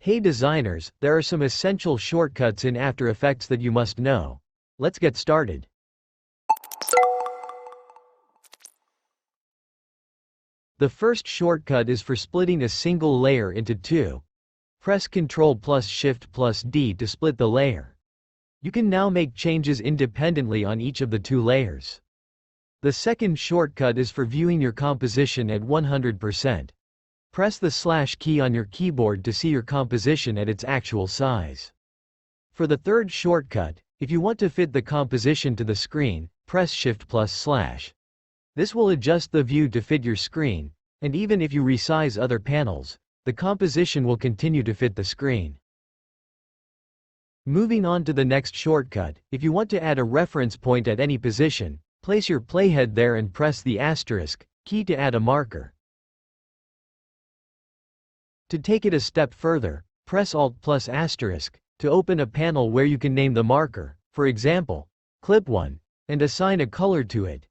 Hey designers, there are some essential shortcuts in After Effects that you must know. Let's get started. The first shortcut is for splitting a single layer into two. Press Ctrl plus Shift plus D to split the layer. You can now make changes independently on each of the two layers. The second shortcut is for viewing your composition at 100%. Press the slash key on your keyboard to see your composition at its actual size. For the third shortcut, if you want to fit the composition to the screen, press Shift plus slash. This will adjust the view to fit your screen, and even if you resize other panels, the composition will continue to fit the screen. Moving on to the next shortcut, if you want to add a reference point at any position, place your playhead there and press the asterisk key to add a marker. To take it a step further, press Alt plus asterisk to open a panel where you can name the marker, for example, Clip 1, and assign a color to it.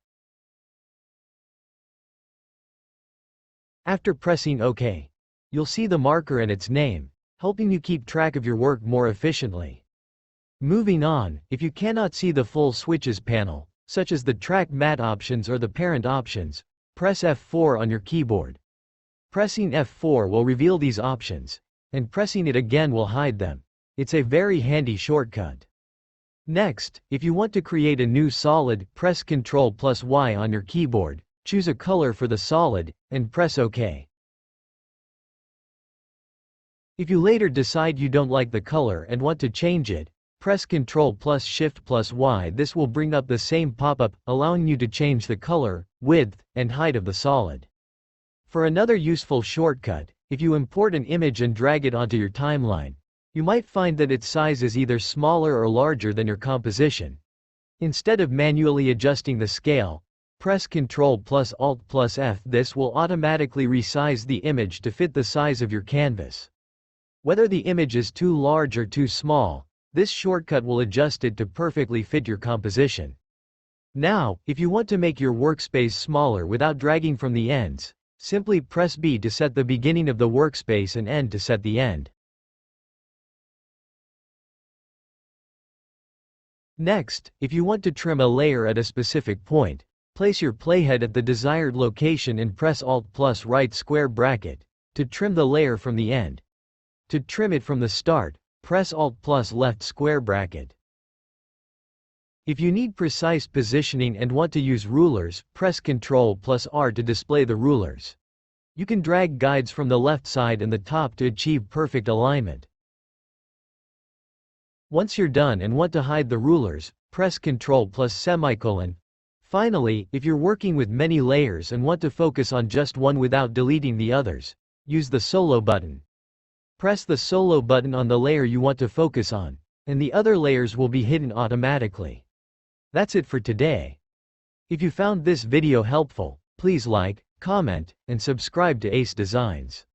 After pressing OK, you'll see the marker and its name, helping you keep track of your work more efficiently. Moving on, if you cannot see the full switches panel, such as the track matte options or the parent options, press F4 on your keyboard. Pressing F4 will reveal these options, and pressing it again will hide them. It's a very handy shortcut. Next, if you want to create a new solid, press Ctrl plus Y on your keyboard, choose a color for the solid, and press OK. If you later decide you don't like the color and want to change it, press Ctrl plus Shift plus Y. This will bring up the same pop-up, allowing you to change the color, width, and height of the solid. For another useful shortcut, if you import an image and drag it onto your timeline, you might find that its size is either smaller or larger than your composition. Instead of manually adjusting the scale, press Ctrl plus Alt plus F. This will automatically resize the image to fit the size of your canvas. Whether the image is too large or too small, this shortcut will adjust it to perfectly fit your composition. Now, if you want to make your workspace smaller without dragging from the ends, simply press B to set the beginning of the workspace and N to set the end. Next, if you want to trim a layer at a specific point, place your playhead at the desired location and press Alt plus right square bracket to trim the layer from the end. To trim it from the start, press Alt plus left square bracket. If you need precise positioning and want to use rulers, press Ctrl plus R to display the rulers. You can drag guides from the left side and the top to achieve perfect alignment. Once you're done and want to hide the rulers, press Ctrl plus semicolon. Finally, if you're working with many layers and want to focus on just one without deleting the others, use the Solo button. Press the Solo button on the layer you want to focus on, and the other layers will be hidden automatically. That's it for today. If you found this video helpful, please like, comment, and subscribe to Ace Designs.